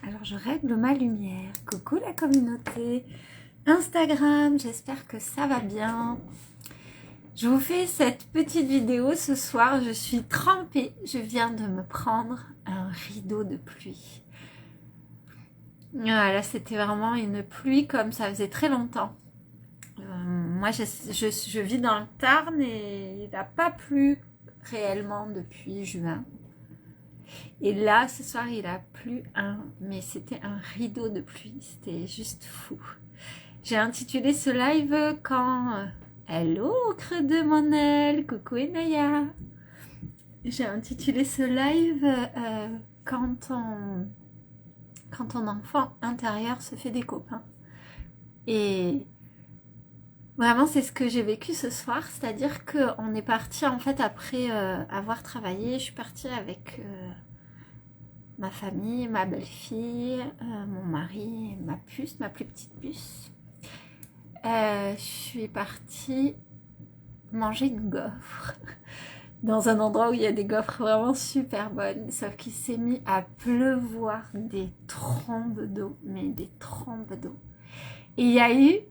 Alors je règle ma lumière. Coucou la communauté Instagram, j'espère que ça va bien. Je vous fais cette petite vidéo ce soir. Je suis trempée. Je viens de me prendre un rideau de pluie. Voilà, c'était vraiment une pluie comme ça faisait très longtemps. Moi, je vis dans le Tarn et il n'a pas plu réellement depuis juin. Et là, ce soir, il a plu mais c'était un rideau de pluie. C'était juste fou. J'ai intitulé ce live quand... Hello, creux de mon aile, coucou Enaya. J'ai intitulé ce live quand ton enfant intérieur se fait des copains. Et vraiment, c'est ce que j'ai vécu ce soir. C'est-à-dire qu'on est parti, en fait, après avoir travaillé, je suis partie avec... ma famille, ma belle-fille, mon mari, ma puce, ma plus petite puce. Je suis partie manger une gaufre dans un endroit où il y a des gaufres vraiment super bonnes, sauf qu'il s'est mis à pleuvoir des trombes d'eau, mais des trombes d'eau. Et il y a eu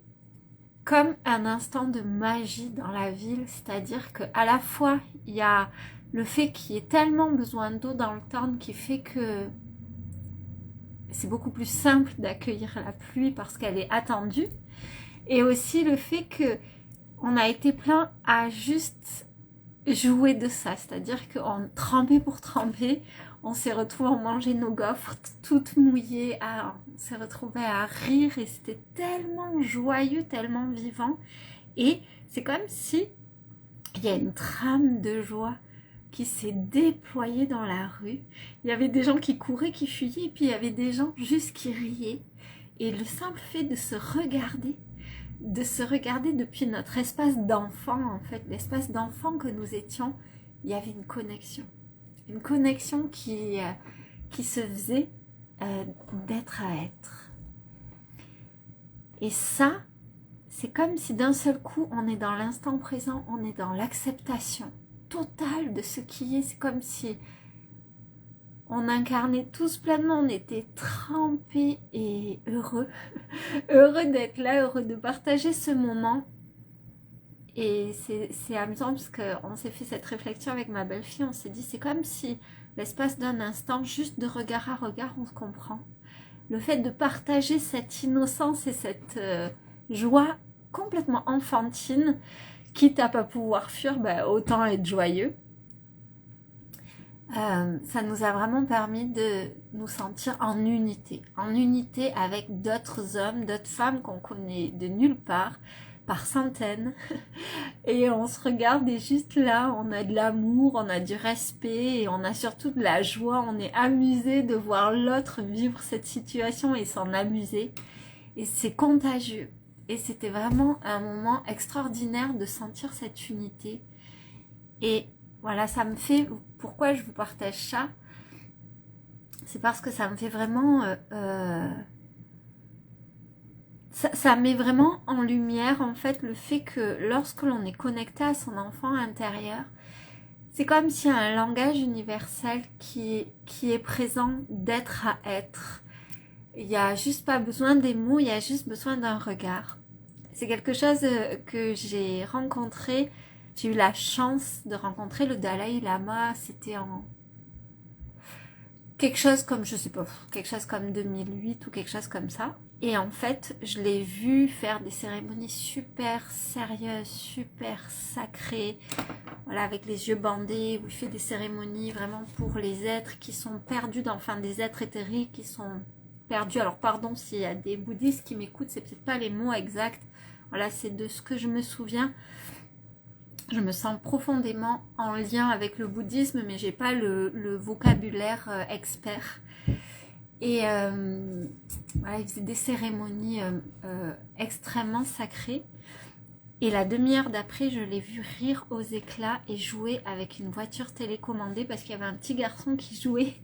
comme un instant de magie dans la ville, c'est-à-dire qu'à la fois il y a le fait qu'il y ait tellement besoin d'eau dans le Tarn qui fait que c'est beaucoup plus simple d'accueillir la pluie parce qu'elle est attendue. Et aussi le fait que on a été plein à juste jouer de ça. C'est-à-dire qu'on trempait pour tremper, on s'est retrouvés à manger nos gaufres toutes mouillées, on s'est retrouvés à rire et c'était tellement joyeux, tellement vivant. Et c'est comme si il y a une trame de joie qui s'est déployée dans la rue. Il y avait des gens qui couraient, qui fuyaient, et puis il y avait des gens juste qui riaient. Et le simple fait de se regarder depuis notre espace d'enfant, en fait, l'espace d'enfant que nous étions, il y avait une connexion. Une connexion qui se faisait d'être à être. Et ça, c'est comme si d'un seul coup, on est dans l'instant présent, on est dans l'acceptation totale de ce qui est. C'est comme si on incarnait tous pleinement, on était trempés et heureux. Heureux d'être là, heureux de partager ce moment. Et c'est amusant parce qu'on s'est fait cette réflexion avec ma belle-fille, on s'est dit c'est comme si l'espace d'un instant, juste de regard à regard, on se comprend. Le fait de partager cette innocence et cette joie complètement enfantine, quitte à pas pouvoir fuir, autant être joyeux. Ça nous a vraiment permis de nous sentir en unité avec d'autres hommes, d'autres femmes qu'on connaît de nulle part, par centaines, et on se regarde et juste là, on a de l'amour, on a du respect, et on a surtout de la joie, on est amusé de voir l'autre vivre cette situation et s'en amuser, et c'est contagieux, et c'était vraiment un moment extraordinaire de sentir cette unité, et voilà, ça me fait, pourquoi je vous partage ça, c'est parce que ça me fait vraiment, ça met vraiment en lumière en fait le fait que lorsque l'on est connecté à son enfant intérieur, c'est comme s'il y a un langage universel qui est présent d'être à être. Il n'y a juste pas besoin des mots, il y a juste besoin d'un regard. C'est quelque chose que j'ai rencontré. J'ai eu la chance de rencontrer le Dalai Lama, c'était en quelque chose comme, je sais pas, quelque chose comme 2008 ou quelque chose comme ça. Et en fait, je l'ai vu faire des cérémonies super sérieuses, super sacrées, voilà, avec les yeux bandés, où il fait des cérémonies vraiment pour les êtres qui sont perdus, enfin des êtres éthériques qui sont perdus. Alors pardon s'il y a des bouddhistes qui m'écoutent, c'est peut-être pas les mots exacts. Voilà, c'est de ce que je me souviens. Je me sens profondément en lien avec le bouddhisme, mais j'ai pas le vocabulaire expert. Et voilà, il faisait des cérémonies extrêmement sacrées. Et la demi-heure d'après, je l'ai vu rire aux éclats et jouer avec une voiture télécommandée parce qu'il y avait un petit garçon qui jouait.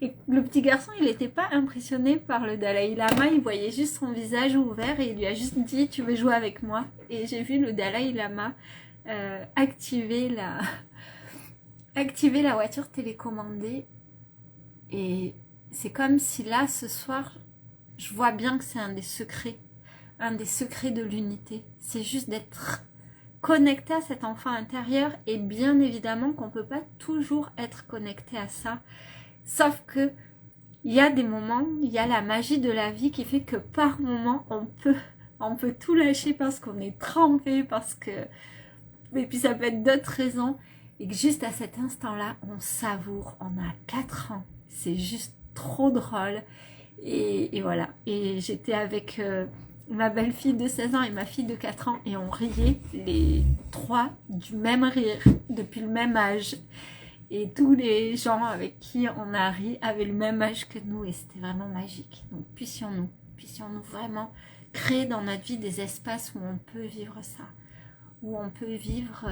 Et le petit garçon, il n'était pas impressionné par le Dalai Lama, il voyait juste son visage ouvert et il lui a juste dit « Tu veux jouer avec moi ?» Et j'ai vu le Dalai Lama activer la voiture télécommandée et c'est comme si là, ce soir, je vois bien que c'est un des secrets de l'unité. C'est juste d'être connecté à cet enfant intérieur, et bien évidemment qu'on ne peut pas toujours être connecté à ça. Sauf que il y a des moments, il y a la magie de la vie qui fait que par moment, on peut tout lâcher parce qu'on est trempé, parce que... Et puis ça peut être d'autres raisons. Et que juste à cet instant-là, on savoure. On a 4 ans. C'est juste trop drôle. Et voilà. Et j'étais avec ma belle-fille de 16 ans et ma fille de 4 ans. Et on riait les 3 du même rire, depuis le même âge. Et tous les gens avec qui on a ri avaient le même âge que nous. Et c'était vraiment magique. Donc puissions-nous vraiment créer dans notre vie des espaces où on peut vivre ça. Où on peut vivre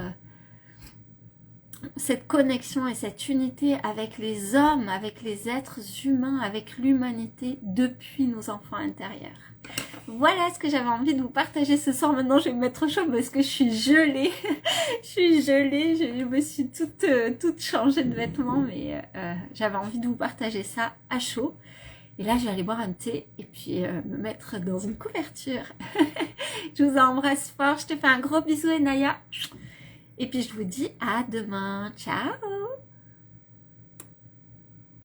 cette connexion et cette unité avec les hommes, avec les êtres humains, avec l'humanité depuis nos enfants intérieurs. Voilà ce que j'avais envie de vous partager ce soir. Maintenant, je vais me mettre au chaud parce que je suis gelée. Je suis gelée, je me suis toute changée de vêtements, mais j'avais envie de vous partager ça à chaud. Et là, je vais aller boire un thé et puis me mettre dans une couverture. Je vous embrasse fort. Je te fais un gros bisou, Enaya. Et puis, je vous dis à demain. Ciao!